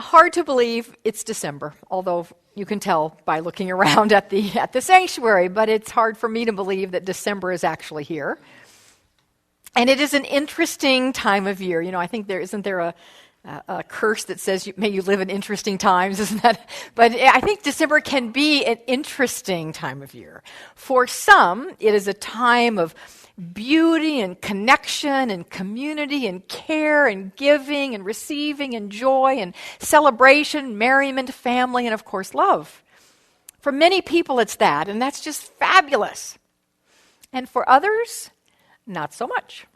hard to believe it's December, although you can tell by looking around at the sanctuary, but it's hard for me to believe that December is actually here. And it is an interesting time of year. I think isn't there a curse that says, may you live in interesting times, isn't that? But I think December can be an interesting time of year. For some, it is a time of beauty and connection and community and care and giving and receiving and joy and celebration, merriment, family, and of course, love. For many people, it's that, and that's just fabulous. And for others, not so much.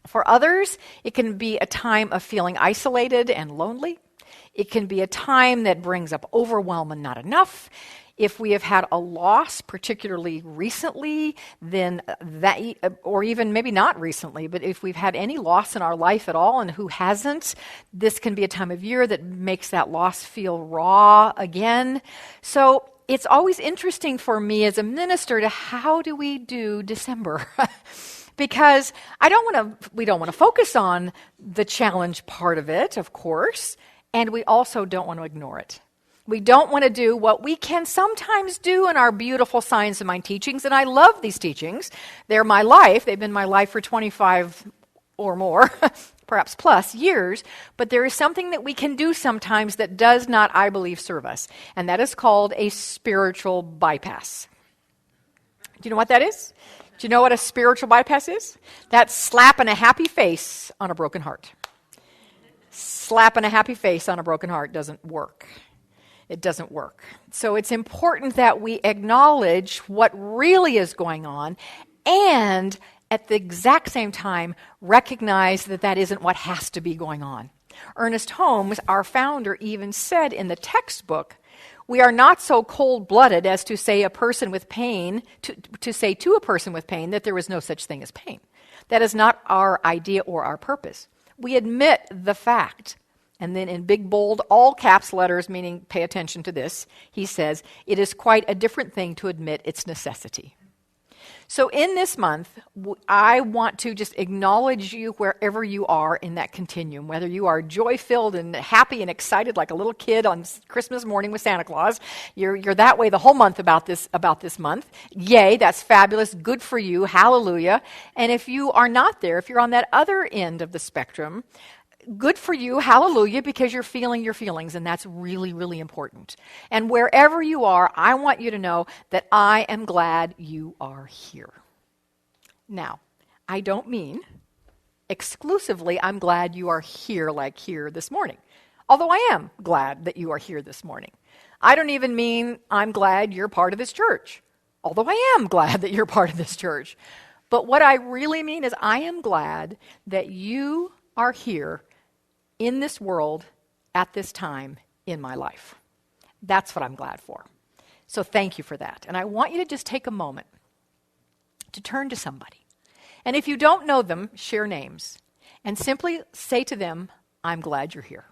For others, it can be a time of feeling isolated and lonely. It can be a time that brings up overwhelm and not enough. If we have had a loss, particularly recently, then that, or even maybe not recently, but if we've had any loss in our life at all, and who hasn't, this can be a time of year that makes that loss feel raw again. So it's always interesting for me as a minister to how do we do December? Because we don't want to focus on the challenge part of it, of course, and we also don't want to ignore it. We don't want to do what we can sometimes do in our beautiful Science of Mind teachings, and I love these teachings. They're my life. They've been my life for 25 or more, perhaps plus, years, but there is something that we can do sometimes that does not, I believe, serve us, and that is called a spiritual bypass. Do you know what that is? Do you know what a spiritual bypass is? That's slapping a happy face on a broken heart. Slapping a happy face on a broken heart doesn't work. It doesn't work. So it's important that we acknowledge what really is going on and at the exact same time recognize that that isn't what has to be going on. Ernest Holmes, our founder, even said in the textbook, we are not so cold-blooded as to say a person with pain, to say to a person with pain that there is no such thing as pain. That is not our idea or our purpose. We admit the fact. And then in big, bold, all caps letters, meaning pay attention to this, he says, it is quite a different thing to admit its necessity. So in this month, I want to just acknowledge you wherever you are in that continuum, whether you are joy-filled and happy and excited like a little kid on Christmas morning with Santa Claus. You're that way the whole month about this month. Yay, that's fabulous. Good for you. Hallelujah. And if you are not there, if you're on that other end of the spectrum, good for you, hallelujah, because you're feeling your feelings, and that's really, really important. And wherever you are, I want you to know that I am glad you are here. Now, I don't mean exclusively I'm glad you are here like here this morning, although I am glad that you are here this morning. I don't even mean I'm glad you're part of this church, although I am glad that you're part of this church. But what I really mean is I am glad that you are here in this world at this time in my life. That's what I'm glad for. So thank you for that. And I want you to just take a moment to turn to somebody. And if you don't know them, share names. And simply say to them, I'm glad you're here.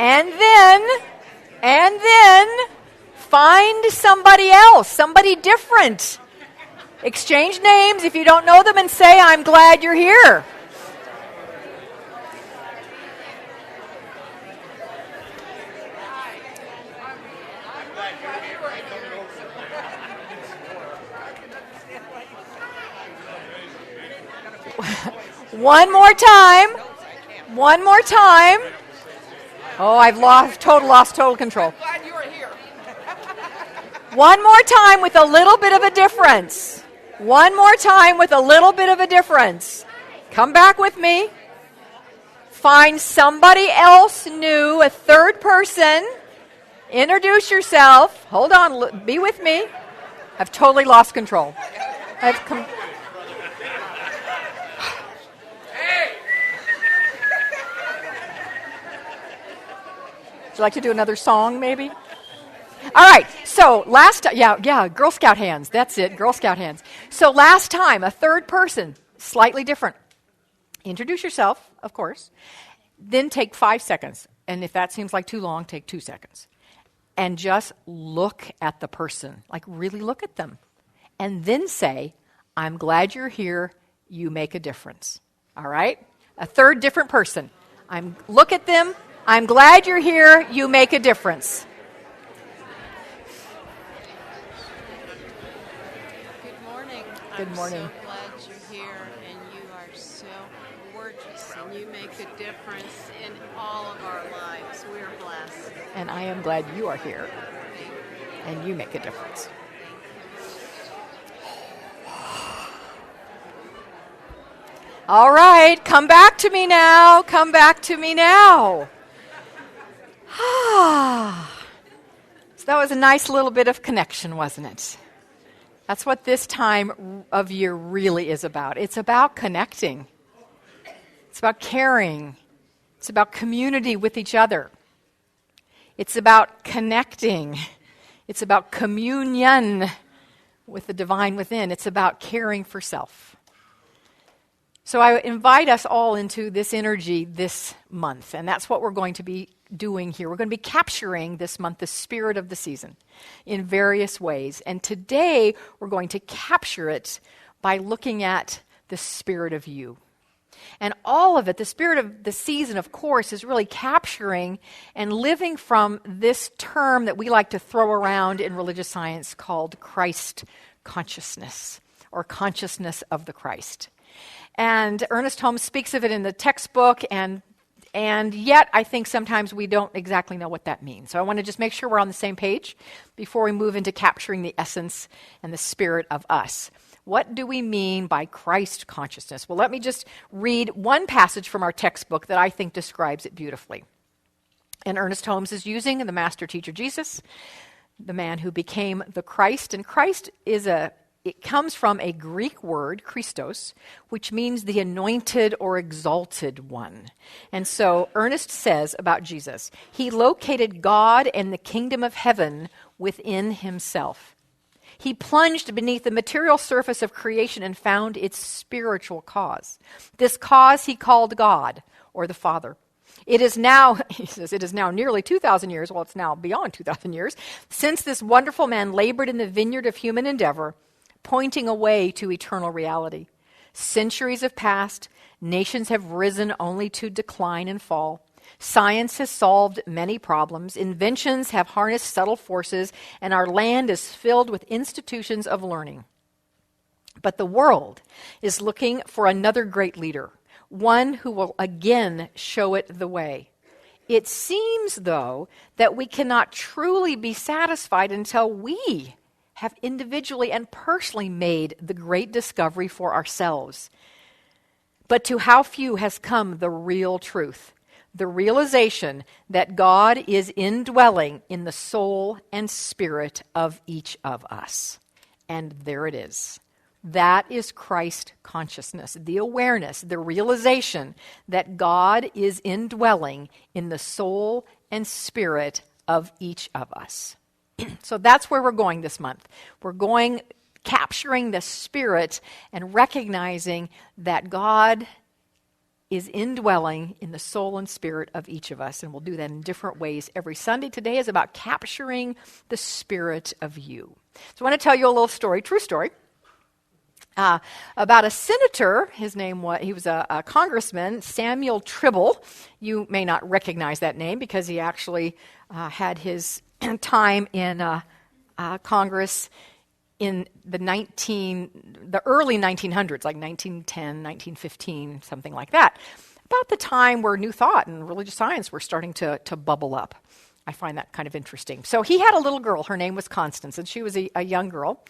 And then find somebody else, somebody different. Exchange names if you don't know them and say, I'm glad you're here. One more time. One more time. Oh, I've lost total control. I'm glad you are here. One more time with a little bit of a difference. One more time with a little bit of a difference. Come back with me. Find somebody else new, a third person. Introduce yourself. Hold on, be with me. I've totally lost control. Would you like to do another song, maybe? All right, so Girl Scout hands. That's it, Girl Scout hands. So last time, a third person, slightly different. Introduce yourself, of course. Then take 5 seconds. And if that seems like too long, take 2 seconds. And just look at the person, like really look at them. And then say, I'm glad you're here. You make a difference. All right? A third different person. Look at them. I'm glad you're here. You make a difference. Good morning. Good morning. I'm so glad you're here, and you are so gorgeous, and you make a difference in all of our lives. We're blessed. And I am glad you are here. And you make a difference. All right, come back to me now. Come back to me now. So that was a nice little bit of connection, wasn't it? That's what this time of year really is about. It's about connecting. It's about caring. It's about community with each other. It's about connecting. It's about communion with the divine within. It's about caring for self. So I invite us all into this energy this month, and that's what we're going to be doing here. We're going to be capturing this month the spirit of the season in various ways. And today we're going to capture it by looking at the spirit of you. And all of it, the spirit of the season, of course, is really capturing and living from this term that we like to throw around in religious science called Christ consciousness, or consciousness of the Christ. And Ernest Holmes speaks of it in the textbook, and yet I think sometimes we don't exactly know what that means. So I want to just make sure we're on the same page before we move into capturing the essence and the spirit of us. What do we mean by Christ consciousness? Well, let me just read one passage from our textbook that I think describes it beautifully. And Ernest Holmes is using the master teacher Jesus, the man who became the Christ. And Christ it comes from a Greek word, Christos, which means the anointed or exalted one. And so Ernest says about Jesus, he located God and the kingdom of heaven within himself. He plunged beneath the material surface of creation and found its spiritual cause. This cause he called God, or the Father. It is now, he says, it is now nearly 2,000 years, well, it's now beyond 2,000 years, since this wonderful man labored in the vineyard of human endeavor, pointing away to eternal reality. Centuries have passed. Nations have risen only to decline and fall. Science has solved many problems. Inventions have harnessed subtle forces, and our land is filled with institutions of learning. But the world is looking for another great leader, one who will again show it the way. It seems, though, that we cannot truly be satisfied until we have individually and personally made the great discovery for ourselves. But to how few has come the real truth, the realization that God is indwelling in the soul and spirit of each of us. And there it is. That is Christ consciousness, the awareness, the realization that God is indwelling in the soul and spirit of each of us. So that's where we're going this month. We're going capturing the spirit and recognizing that God is indwelling in the soul and spirit of each of us. And we'll do that in different ways every Sunday. Today is about capturing the spirit of you. So I want to tell you a little story, true story, about a senator. His name was, he was a congressman, Samuel Tribble. You may not recognize that name because he actually had his time in Congress in the early 1900s, like 1910, 1915, something like that. About the time where New Thought and religious science were starting to bubble up. I find that kind of interesting. So he had a little girl. Her name was Constance, and she was a young girl.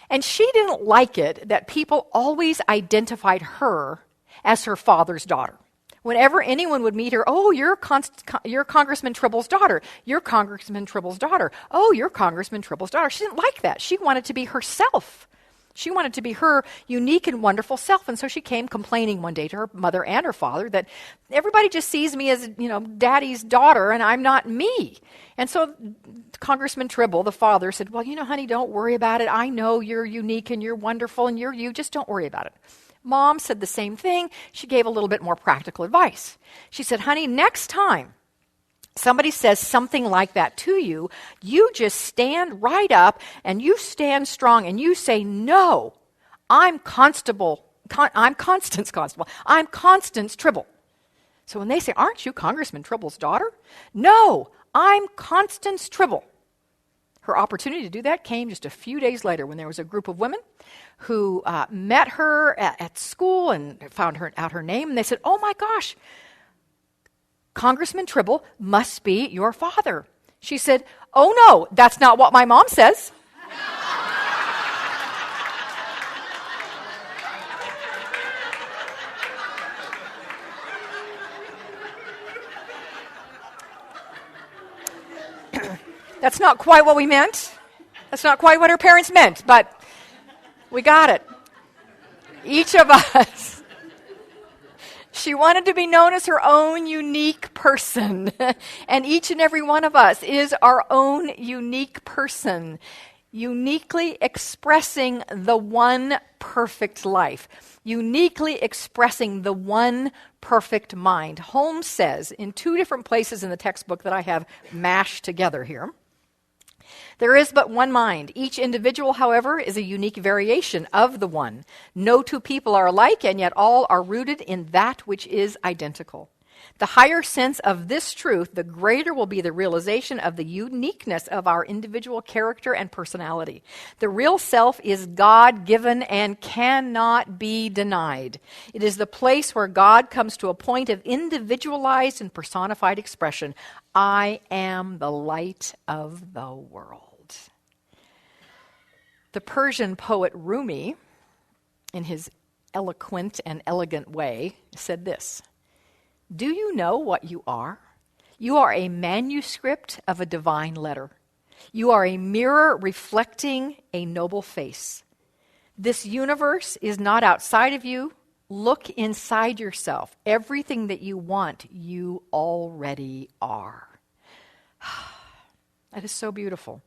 And she didn't like it that people always identified her as her father's daughter. Whenever anyone would meet her, oh, you're Congressman Tribble's daughter. You're Congressman Tribble's daughter. Oh, you're Congressman Tribble's daughter. She didn't like that. She wanted to be herself. She wanted to be her unique and wonderful self. And so she came complaining one day to her mother and her father that everybody just sees me as, daddy's daughter and I'm not me. And so Congressman Tribble, the father, said, well, honey, don't worry about it. I know you're unique and you're wonderful and you're you. Just don't worry about it. Mom said the same thing. She gave a little bit more practical advice. She said, honey, next time somebody says something like that to you, you just stand right up and you stand strong and you say, no, I'm Constance Constable. I'm Constance Tribble. So when they say, aren't you Congressman Tribble's daughter? No, I'm Constance Tribble. Her opportunity to do that came just a few days later when there was a group of women who met her at school and found out her name, and they said, oh my gosh, Congressman Tribble must be your father. She said, oh no, that's not what my mom says. That's not quite what we meant. That's not quite what her parents meant, but we got it. Each of us. She wanted to be known as her own unique person. And each and every one of us is our own unique person, uniquely expressing the one perfect life, uniquely expressing the one perfect mind. Holmes says in 2 different places in the textbook that I have mashed together here, there is but one mind. Each individual, however, is a unique variation of the one. No 2 people are alike, and yet all are rooted in that which is identical. The higher sense of this truth, the greater will be the realization of the uniqueness of our individual character and personality. The real self is God-given and cannot be denied. It is the place where God comes to a point of individualized and personified expression. I am the light of the world. The Persian poet Rumi, in his eloquent and elegant way, said this: do you know what you are? You are a manuscript of a divine letter. You are a mirror reflecting a noble face. This universe is not outside of you. Look inside yourself. Everything that you want, you already are. That is so beautiful.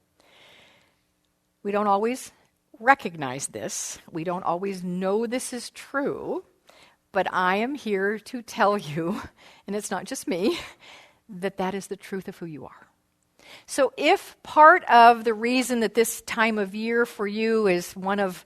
We don't always recognize this. We don't always know this is true. But I am here to tell you, and it's not just me, that that is the truth of who you are. So if part of the reason that this time of year for you is one of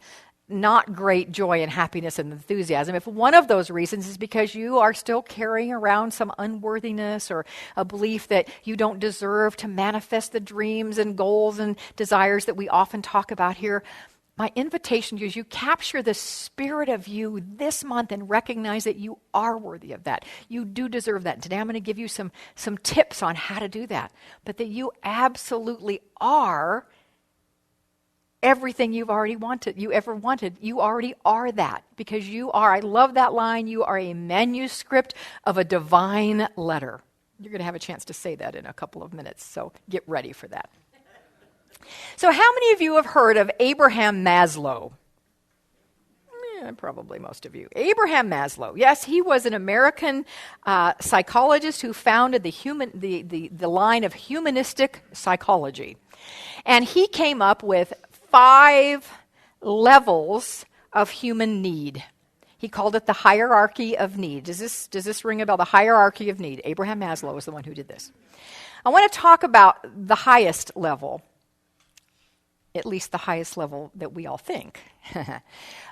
not great joy and happiness and enthusiasm, if one of those reasons is because you are still carrying around some unworthiness or a belief that you don't deserve to manifest the dreams and goals and desires that we often talk about here, my invitation to you is you capture the spirit of you this month and recognize that you are worthy of that. You do deserve that. And today I'm going to give you some tips on how to do that. But that you absolutely are everything you've already wanted, you ever wanted. You already are that because you are, I love that line, you are a manuscript of a divine letter. You're going to have a chance to say that in a couple of minutes, so get ready for that. So how many of you have heard of Abraham Maslow? Probably most of you. Abraham Maslow. Yes, he was an American psychologist who founded the line of humanistic psychology. And he came up with 5 levels of human need. He called it the hierarchy of need. Does this ring a bell? The hierarchy of need. Abraham Maslow was the one who did this. I want to talk about the highest level. At least the highest level that we all think.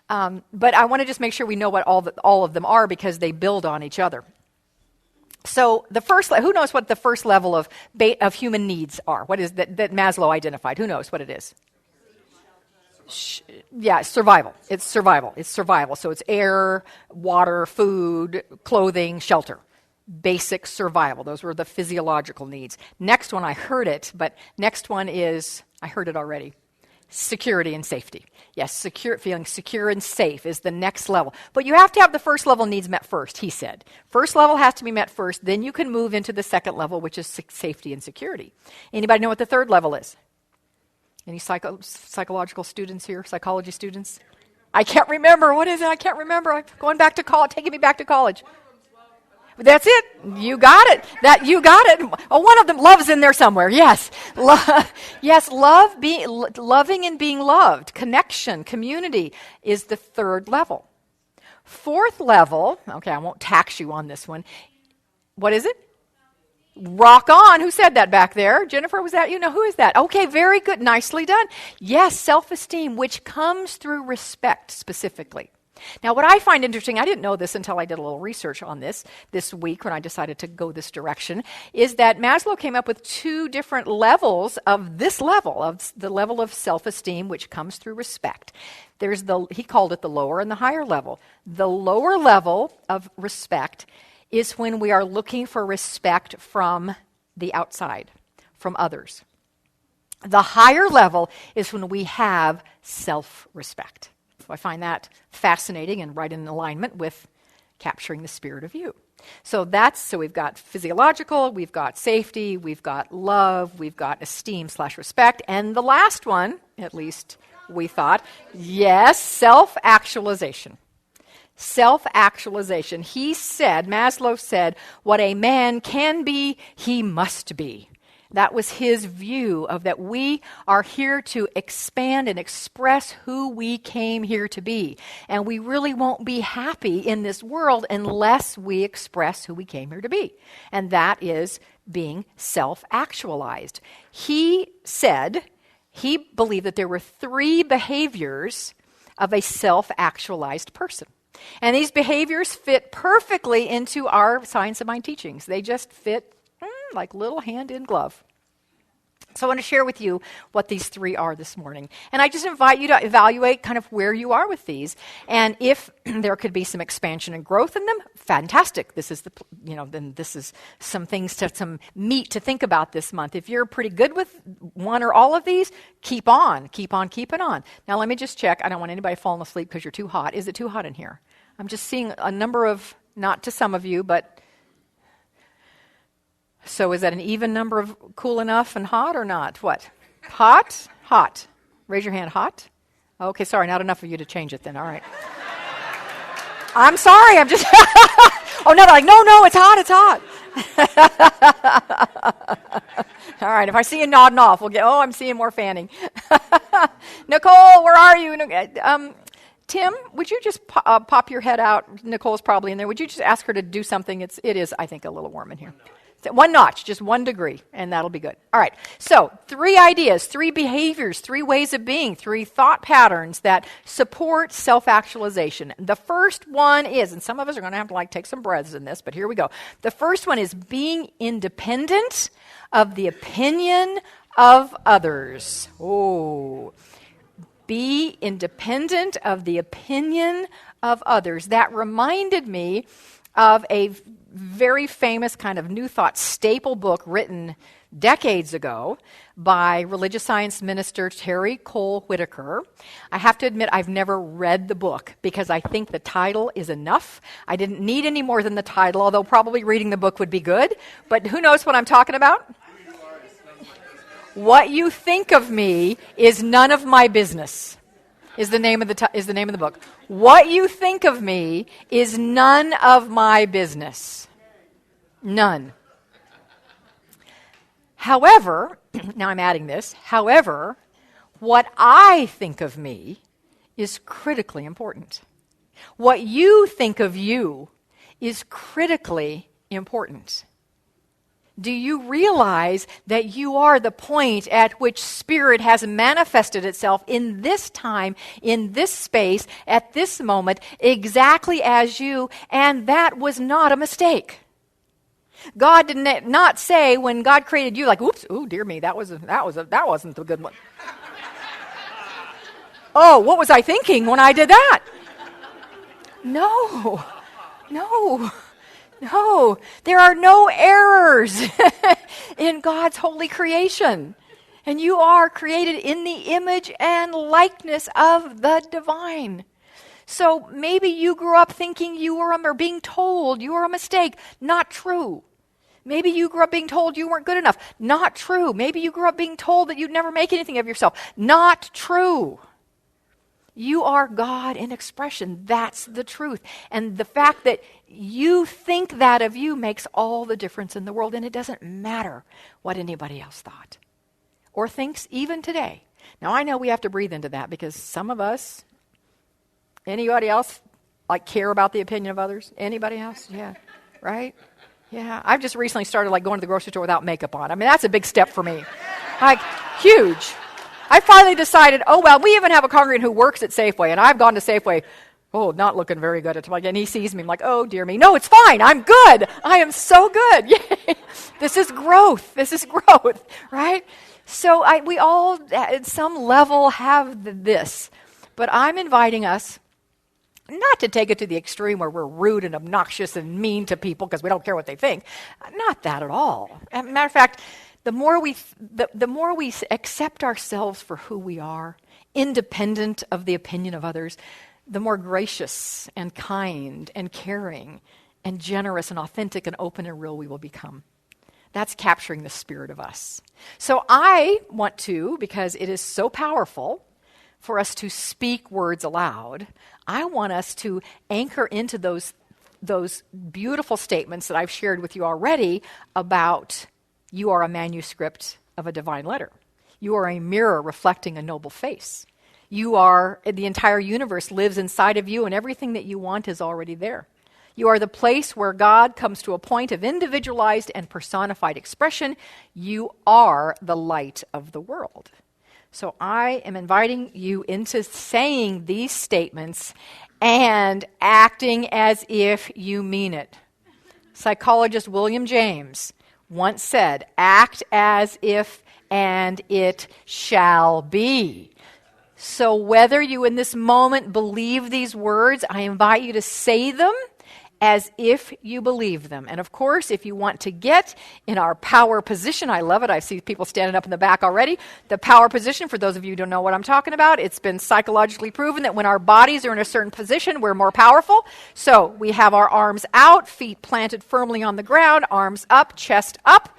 But I want to just make sure we know what all of them are because they build on each other. So the first, who knows what the first level of human needs are? What is that Maslow identified? Who knows what it is? Survival. It's survival. It's survival. So it's air, water, food, clothing, shelter. Basic survival. Those were the physiological needs. Next one, I heard it, but next one is, I heard it already. Security and safety. Yes, feeling secure and safe is the next level. But you have to have the first level needs met first, he said. First level has to be met first, then you can move into the second level, which is safety and security. Anybody know what the third level is? Any psychological students here, psychology students? I can't remember. What is it? I can't remember. I'm going back to college, taking me back to college. That's it. You got it. You got it. Oh, one of them, love's in there somewhere. Yes. Yes, loving and being loved. Connection, community is the third level. Fourth level, okay, I won't tax you on this one. What is it? Rock on. Who said that back there? Jennifer, was that you? No, who is that? Okay, very good. Nicely done. Yes, self-esteem, which comes through respect specifically. Now, what I find interesting, I didn't know this until I did a little research on this week when I decided to go this direction, is that Maslow came up with two different levels of this level, of the level of self-esteem, which comes through respect. He called it the lower and the higher level. The lower level of respect is when we are looking for respect from the outside, from others. The higher level is when we have self-respect. So I find that fascinating and right in alignment with capturing the spirit of you. So we've got physiological, we've got safety, we've got love, we've got esteem/respect, and the last one, at least we thought, yes, self-actualization. Self-actualization. Maslow said, what a man can be, he must be. That was his view of that we are here to expand and express who we came here to be. And we really won't be happy in this world unless we express who we came here to be. And that is being self-actualized. He said, he believed that there were 3 behaviors of a self-actualized person. And these behaviors fit perfectly into our Science of Mind teachings. They just fit like little hand in glove. So I want to share with you what these 3 are this morning. And I just invite you to evaluate kind of where you are with these. And if there could be some expansion and growth in them, fantastic. This is then this is some meat to think about this month. If you're pretty good with one or all of these, keep on keeping on. Now let me just check. I don't want anybody falling asleep because you're too hot. Is it too hot in here? I'm just seeing a number of, not to some of you, but so is that an even number of cool enough and hot or not? What? Hot? Hot. Raise your hand. Hot? Okay, sorry, not enough of you to change it then. All right. I'm sorry, I'm just... oh, no, like, no, it's hot. All right, if I see you nodding off, we'll get... Oh, I'm seeing more fanning. Nicole, where are you? Tim, would you just pop your head out? Nicole's probably in there. Would you just ask her to do something? It is, I think, a little warm in here. 1 notch, just 1 degree, and that'll be good. All right, so 3 ideas, 3 behaviors, 3 ways of being, 3 thought patterns that support self-actualization. The first one is, and some of us are going to have to take some breaths in this, but here we go. The first one is being independent of the opinion of others. Oh, be independent of the opinion of others. That reminded me of a very famous kind of New Thought staple book written decades ago by religious science minister Terry Cole Whitaker. I have to admit I've never read the book because I think the title is enough. I didn't need any more than the title, although probably reading the book would be good. But who knows what I'm talking about? What you think of me is none of my business. Is the name of the book. What you think of me is none of my business. None. However, now I'm adding this, however, what I think of me is critically important. What you think of you is critically important. Do you realize that you are the point at which Spirit has manifested itself in this time, in this space, at this moment, exactly as you, and that was not a mistake. God did not say when God created you, oops, oh dear me, that wasn't the good one. Oh, what was I thinking when I did that? No. There are no errors in God's holy creation. And you are created in the image and likeness of the divine. So maybe you grew up thinking or being told you were a mistake. Not true. Maybe you grew up being told you weren't good enough. Not true. Maybe you grew up being told that you'd never make anything of yourself. Not true. You are God in expression. That's the truth. And the fact that you think that of you makes all the difference in the world, and it doesn't matter what anybody else thought or thinks even today. Now, I know we have to breathe into that because some of us, anybody else like care about the opinion of others? Anybody else? Yeah, right? Yeah, I've just recently started like going to the grocery store without makeup on. I mean, that's a big step for me. Like, huge. I finally decided, oh, well, we even have a congregant who works at Safeway, and I've gone to Safeway, not looking very good at and he sees me, I'm like, oh, dear me. No, it's fine. I'm good. I am so good. Yay. This is growth. This is growth, right? So we all, at some level, have this. But I'm inviting us not to take it to the extreme where we're rude and obnoxious and mean to people because we don't care what they think. Not that at all. As a matter of fact, the more we accept ourselves for who we are, independent of the opinion of others, the more gracious and kind and caring and generous and authentic and open and real we will become. That's capturing the spirit of us. So I want to, because it is so powerful for us to speak words aloud, I want us to anchor into those beautiful statements that I've shared with you already about you are a manuscript of a divine letter. You are a mirror reflecting a noble face. The entire universe lives inside of you, and everything that you want is already there. You are the place where God comes to a point of individualized and personified expression. You are the light of the world. So I am inviting you into saying these statements and acting as if you mean it. Psychologist William James once said, act as if and it shall be. So whether you in this moment believe these words, I invite you to say them as if you believe them. And of course, if you want to get in our power position, I love it. I see people standing up in the back already. The power position, for those of you who don't know what I'm talking about, it's been psychologically proven that when our bodies are in a certain position, we're more powerful. So we have our arms out, feet planted firmly on the ground, arms up, chest up.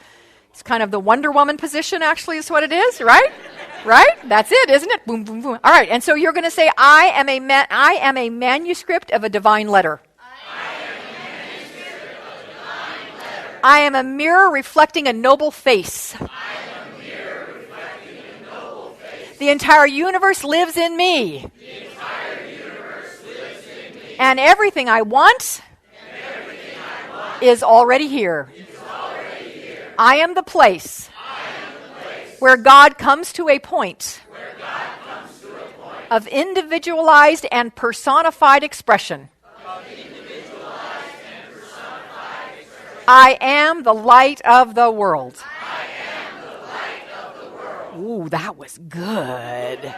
It's kind of the Wonder Woman position, actually, is what it is, right? Right? That's it, isn't it? Boom, boom, boom. All right, and so you're going to say, I am a manuscript of a divine letter. I am a mirror reflecting a noble face. The entire universe lives in me. And everything I want is already here. I am the place where God comes to a point of individualized and personified expression. I am the light of the world. Ooh, that was good.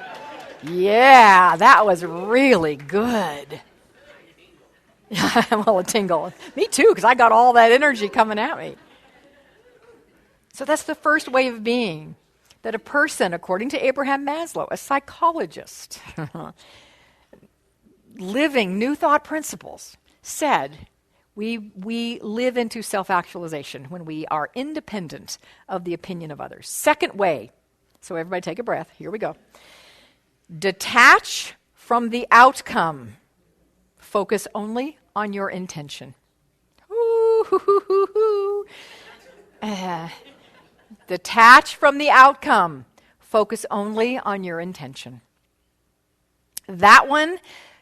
Yeah, that was really good. Well, a tingle. Me too, because I got all that energy coming at me. So that's the first way of being. That a person, according to Abraham Maslow, a psychologist, living New Thought principles, said, we live into self-actualization when we are independent of the opinion of others. Second way, so everybody take a breath. Here we go. Detach from the outcome. Focus only on your intention. Detach from the outcome. Focus only on your intention. That one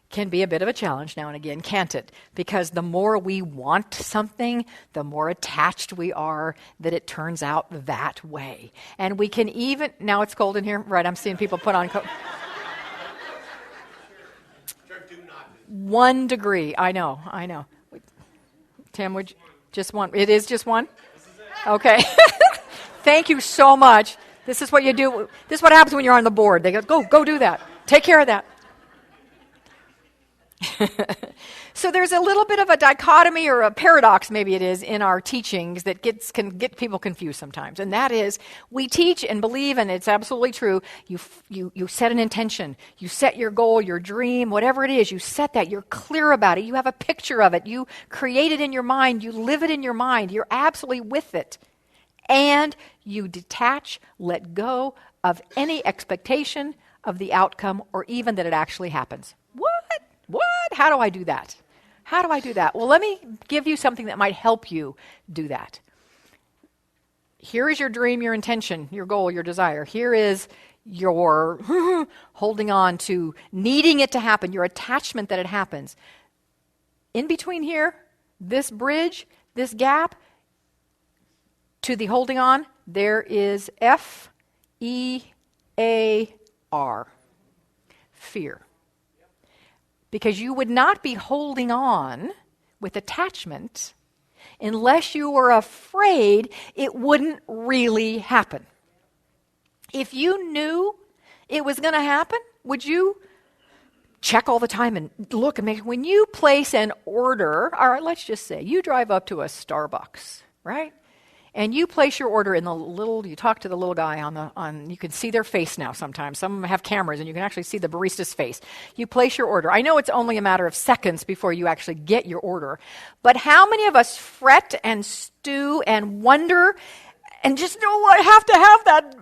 can be a bit of a challenge now and again, can't it? Because the more we want something, the more attached we are that it turns out that way. And we can even, now it's cold in here, right? I'm seeing people put on coat. 1 degree, I know. Tim, would you, just one? It is just one? Okay. Thank you so much. This is what you do. This is what happens when you're on the board. They go do that. Take care of that. So there's a little bit of a dichotomy or a paradox, maybe it is, in our teachings that can get people confused sometimes. And that is, we teach and believe, and it's absolutely true, you set an intention, you set your goal, your dream, whatever it is, you set that, you're clear about it, you have a picture of it, you create it in your mind, you live it in your mind, you're absolutely with it. And you detach, let go of any expectation of the outcome or even that it actually happens. What? How do I do that? Well, let me give you something that might help you do that. Here is your dream, your intention, your goal, your desire. Here is your holding on to needing it to happen, your attachment that it happens. in between here, this bridge, this gap, to the holding on, there is F-E-A-R. Fear. Because you would not be holding on with attachment unless you were afraid it wouldn't really happen. If you knew it was going to happen, would you check all the time and look and make, when you place an order, all right, let's just say you drive up to a Starbucks, right? And you place your order in the little, you talk to the little guy you can see their face now sometimes. Some of them have cameras and you can actually see the barista's face. You place your order. I know it's only a matter of seconds before you actually get your order. But how many of us fret and stew and wonder and just have to have that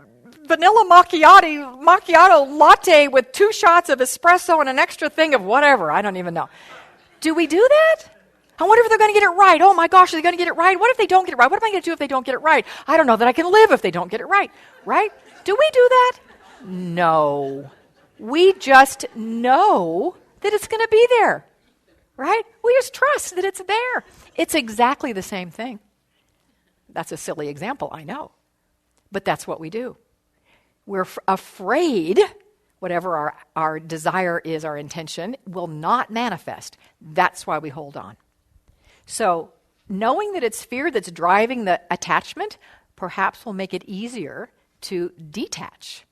vanilla macchiato latte with 2 shots of espresso and an extra thing of whatever. I don't even know. Do we do that? I wonder if they're going to get it right. Oh my gosh, are they going to get it right? What if they don't get it right? What am I going to do if they don't get it right? I don't know that I can live if they don't get it right. Right? Do we do that? No. We just know that it's going to be there. Right? We just trust that it's there. It's exactly the same thing. That's a silly example, I know. But that's what we do. We're afraid whatever our desire is, our intention, will not manifest. That's why we hold on. So knowing that it's fear that's driving the attachment perhaps will make it easier to detach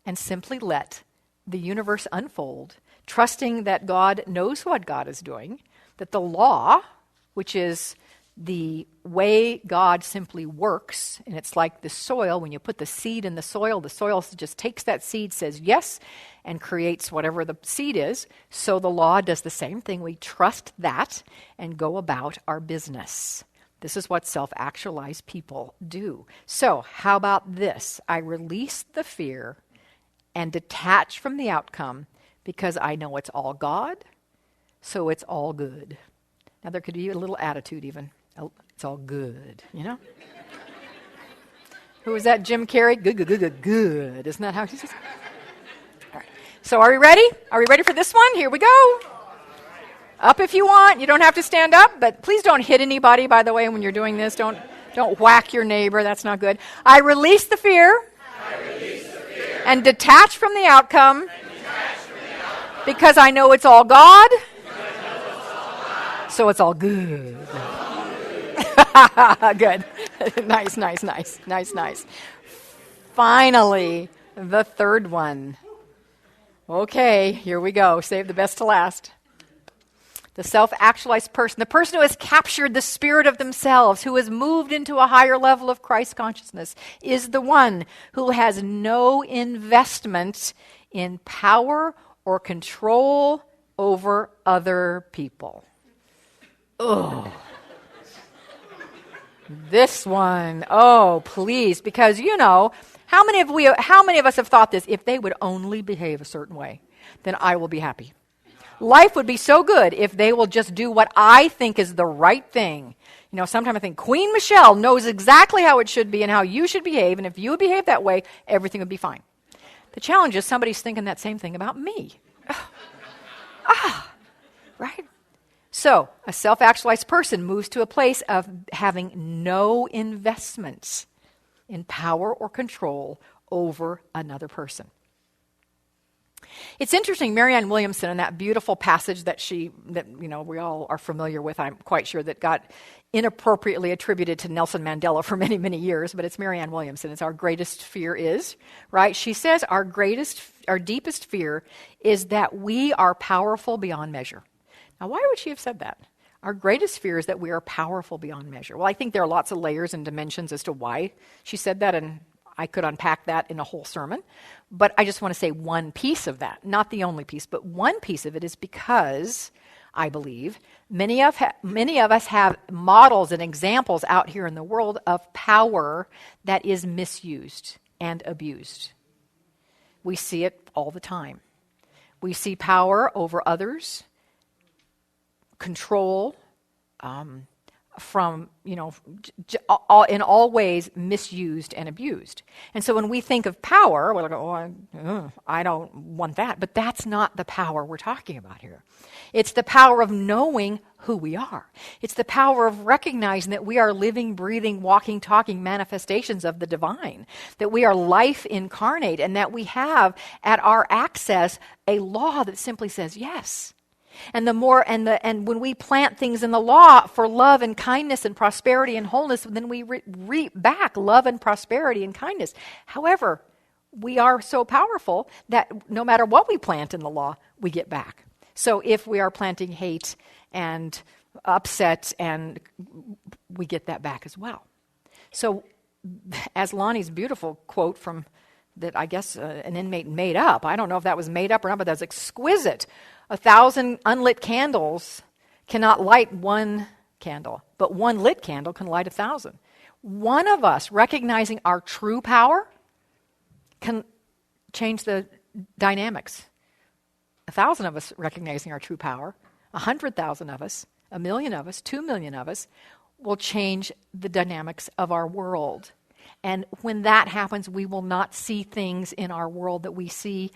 and simply let the universe unfold, trusting that God knows what God is doing, that the law, which is the way God simply works, and it's like the soil. When you put the seed in the soil just takes that seed, says yes, and creates whatever the seed is. So the law does the same thing. We trust that and go about our business. This is what self-actualized people do. So how about this? I release the fear and detach from the outcome because I know it's all God, so it's all good. Now there could be a little attitude even. Oh, it's all good, you know? Who was that? Jim Carrey? Good, good, good, good, good. Isn't that how he says? All right. So are we ready? Are we ready for this one? Here we go. Up if you want. You don't have to stand up, but please don't hit anybody, by the way, when you're doing this. Don't whack your neighbor. That's not good. I release the fear, and detach from the outcome because I know it's all God, so it's all good. Good. Nice. Finally, the third one. Okay, here we go. Save the best to last. The self-actualized person, the person who has captured the spirit of themselves, who has moved into a higher level of Christ consciousness, is the one who has no investment in power or control over other people. Oh. This one, oh, please, because how many of us have thought this? If they would only behave a certain way, then I will be happy. Life would be so good if they will just do what I think is the right thing. Sometimes I think Queen Michele knows exactly how it should be and how you should behave, and if you would behave that way, everything would be fine. The challenge is somebody's thinking that same thing about me. Right? So, a self-actualized person moves to a place of having no investments in power or control over another person. It's interesting, Marianne Williamson, in that beautiful passage that we all are familiar with, I'm quite sure that got inappropriately attributed to Nelson Mandela for many, many years, but it's Marianne Williamson. It's our greatest fear is, right? She says our deepest fear is that we are powerful beyond measure. Now, why would she have said that? Our greatest fear is that we are powerful beyond measure. Well, I think there are lots of layers and dimensions as to why she said that, and I could unpack that in a whole sermon. But I just want to say one piece of that, not the only piece, but one piece of it is because I believe many of us have models and examples out here in the world of power that is misused and abused. We see it all the time. We see power over others, control, from, in all ways misused and abused. And so when we think of power, we're like, I don't want that. But that's not the power we're talking about here. It's the power of knowing who we are. It's the power of recognizing that we are living, breathing, walking, talking manifestations of the divine, that we are life incarnate, and that we have at our access a law that simply says yes. And and when we plant things in the law for love and kindness and prosperity and wholeness, then we reap back love and prosperity and kindness. However, we are so powerful that no matter what we plant in the law, we get back. So if we are planting hate and upset, and we get that back as well. So as Lonnie's beautiful quote from that I guess an inmate made up, I don't know if that was made up or not, but that's exquisite. 1,000 unlit candles cannot light one candle, but one lit candle can light 1,000. One of us recognizing our true power can change the dynamics. 1,000 of us recognizing our true power, 100,000 of us, 1,000,000 of us, 2,000,000 of us will change the dynamics of our world. And when that happens, we will not see things in our world that we see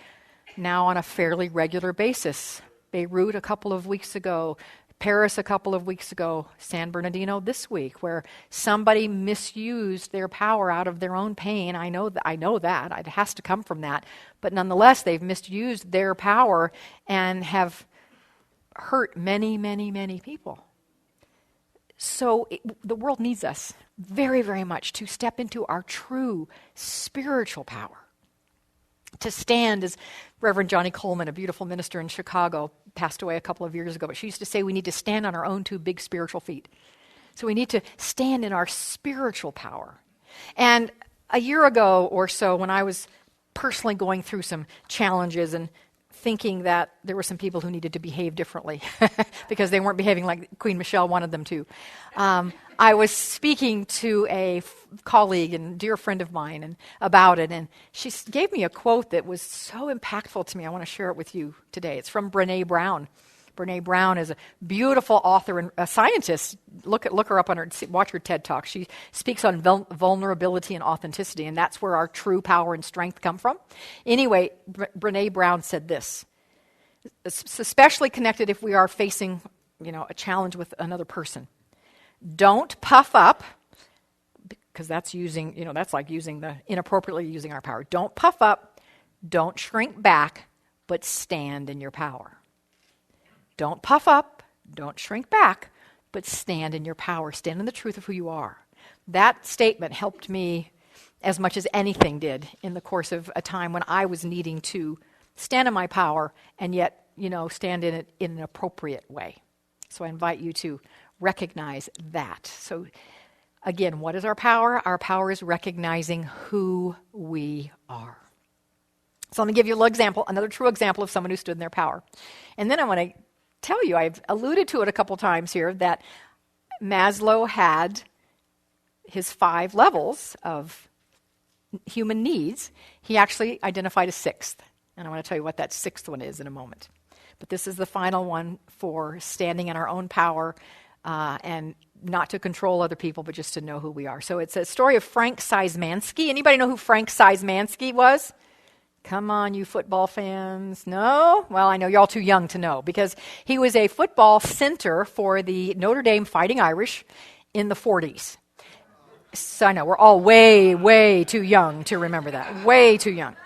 now on a fairly regular basis. Beirut a couple of weeks ago, Paris a couple of weeks ago, San Bernardino this week, where somebody misused their power out of their own pain. I know that. It has to come from that. But nonetheless, they've misused their power and have hurt many, many, many people. So the world needs us very, very much to step into our true spiritual power. To stand, as Reverend Johnny Coleman, a beautiful minister in Chicago, passed away a couple of years ago, but she used to say we need to stand on our own two big spiritual feet. So we need to stand in our spiritual power. And a year ago or so, when I was personally going through some challenges and thinking that there were some people who needed to behave differently because they weren't behaving like Queen Michele wanted them to, I was speaking to a colleague and dear friend of mine about it, and she gave me a quote that was so impactful to me. I want to share it with you today. It's from Brene Brown. Brene Brown is a beautiful author and a scientist. Look her up on her, watch her TED Talk. She speaks on vulnerability and authenticity, and that's where our true power and strength come from. Anyway, Brene Brown said this. It's especially connected if we are facing, a challenge with another person. Don't puff up, because that's like inappropriately using our power. Don't puff up, don't shrink back, but stand in your power. Don't puff up, don't shrink back, but stand in your power. Stand in the truth of who you are. That statement helped me as much as anything did in the course of a time when I was needing to stand in my power and yet, stand in it in an appropriate way. So I invite you to recognize that. So again, what is our power? Our power is recognizing who we are. So let me give you another true example of someone who stood in their power. And then I want to tell you, I've alluded to it a couple times here, that Maslow had his 5 levels of human needs. He actually identified a 6th. And I want to tell you what that 6th one is in a moment. But this is the final one for standing in our own power and not to control other people, but just to know who we are. So it's a story of Frank Szymanski. Anybody know who Frank Szymanski was? Come on, you football fans. No? Well, I know you're all too young to know, because he was a football center for the Notre Dame Fighting Irish in the 40s. So I know we're all way, way too young to remember that. Way too young.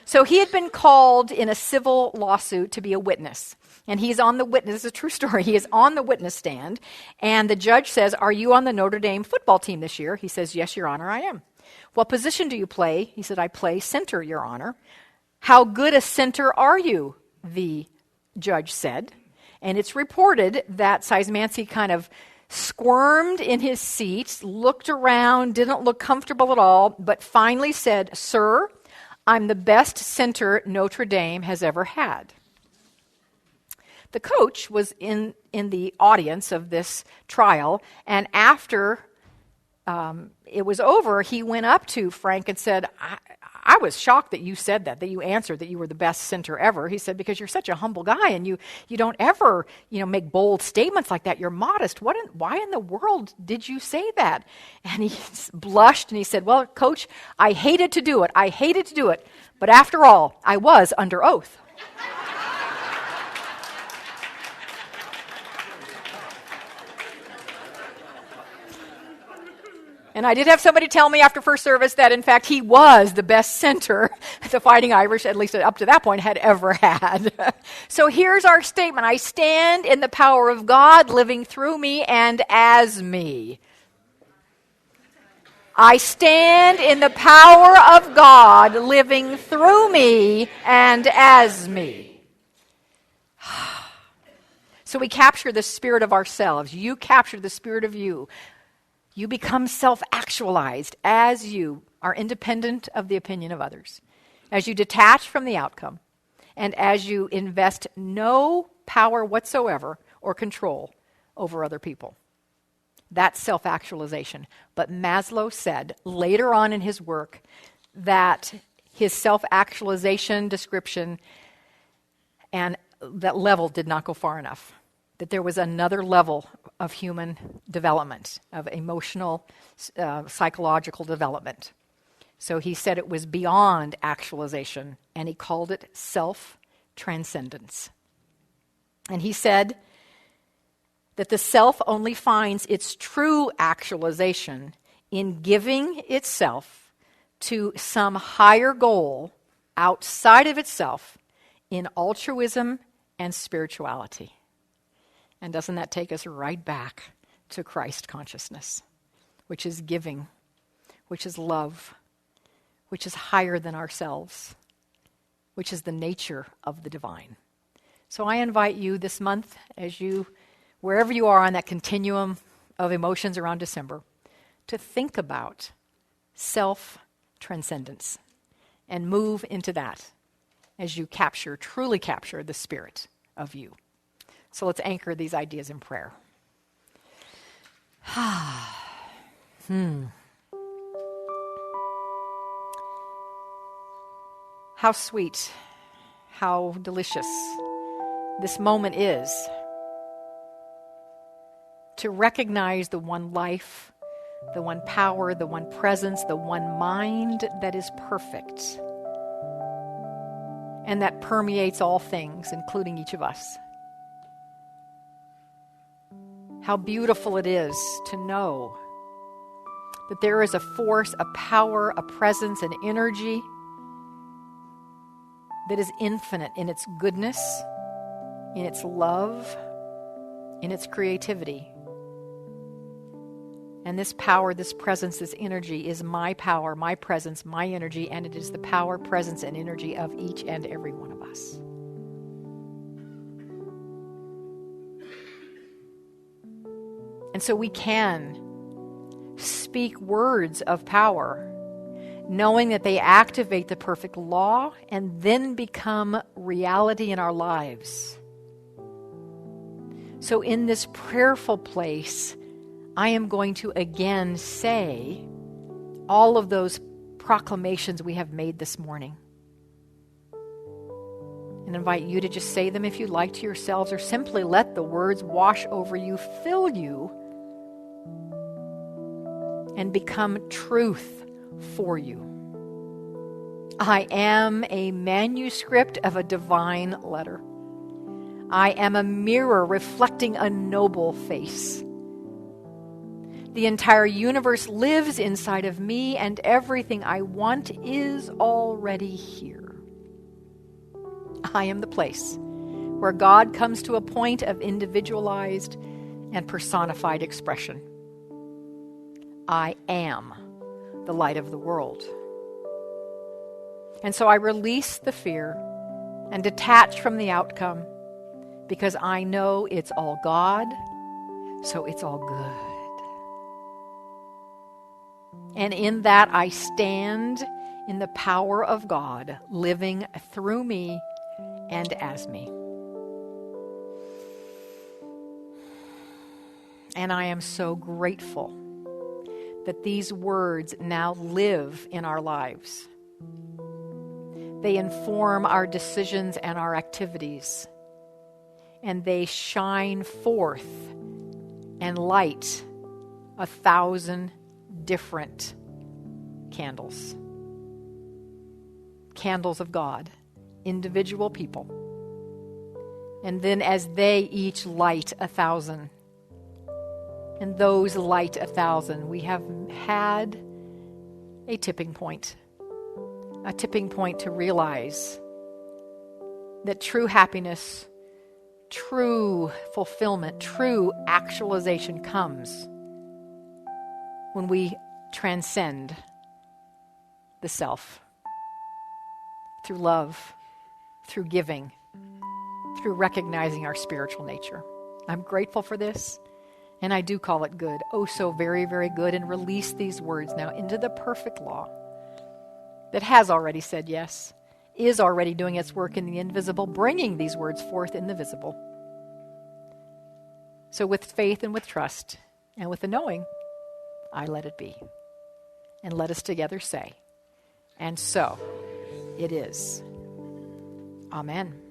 So he had been called in a civil lawsuit to be a witness. And he's on the witness, this is a true story, he is on the witness stand, and the judge says, "Are you on the Notre Dame football team this year?" He says, "Yes, Your Honor, I am." "What position do you play?" He said, "I play center, Your Honor." "How good a center are you?" the judge said. And it's reported that Szymanski kind of squirmed in his seat, looked around, didn't look comfortable at all, but finally said, "Sir, I'm the best center Notre Dame has ever had." The coach was in the audience of this trial, and after it was over, he went up to Frank and said, I was shocked that you said that you answered that you were the best center ever. He said, because you're such a humble guy and you don't ever, make bold statements like that. You're modest. Why in the world did you say that? And he blushed and he said, well, Coach, I hated to do it. But after all, I was under oath. And I did have somebody tell me after first service that, in fact, he was the best center the Fighting Irish, at least up to that point, had ever had. So here's our statement. I stand in the power of God living through me and as me. I stand in the power of God living through me and as me. So we capture the spirit of ourselves. You capture the spirit of you. You become self-actualized as you are independent of the opinion of others, as you detach from the outcome, and as you invest no power whatsoever or control over other people. That's self-actualization. But Maslow said later on in his work that his self-actualization description and that level did not go far enough. That there was another level of human development, of emotional, psychological development. So he said it was beyond actualization, and he called it self-transcendence. And he said that the self only finds its true actualization in giving itself to some higher goal outside of itself in altruism and spirituality. And doesn't that take us right back to Christ consciousness, which is giving, which is love, which is higher than ourselves, which is the nature of the divine. So I invite you this month, wherever you are on that continuum of emotions around December, to think about self-transcendence and move into that as you truly capture the spirit of you. So let's anchor these ideas in prayer. How sweet, how delicious this moment is to recognize the one life, the one power, the one presence, the one mind that is perfect and that permeates all things, including each of us. How beautiful it is to know that there is a force, a power, a presence, an energy that is infinite in its goodness, in its love, in its creativity. And this power, this presence, this energy is my power, my presence, my energy, and it is the power, presence, and energy of each and every one of us. And so we can speak words of power, knowing that they activate the perfect law and then become reality in our lives. So in this prayerful place, I am going to again say all of those proclamations we have made this morning. And invite you to just say them if you like to yourselves, or simply let the words wash over you, fill you, and become truth for you. I am a manuscript of a divine letter. I am a mirror reflecting a noble face. The entire universe lives inside of me, and everything I want is already here. I am the place where God comes to a point of individualized and personified expression. I am the light of the world. And so I release the fear and detach from the outcome, because I know it's all God, so it's all good. And in that I stand in the power of God living through me and as me. And I am so grateful that these words now live in our lives. They inform our decisions and our activities. And they shine forth and light 1,000 different candles. Candles of God, individual people. And then as they each light 1,000, and those light 1,000, we have had a tipping point to realize that true happiness, true fulfillment, true actualization comes when we transcend the self through love, through giving, through recognizing our spiritual nature. I'm grateful for this, and I do call it good. Oh, so very, very good. And release these words now into the perfect law that has already said yes, is already doing its work in the invisible, bringing these words forth in the visible. So with faith and with trust and with the knowing, I let it be. And let us together say, and so it is. Amen.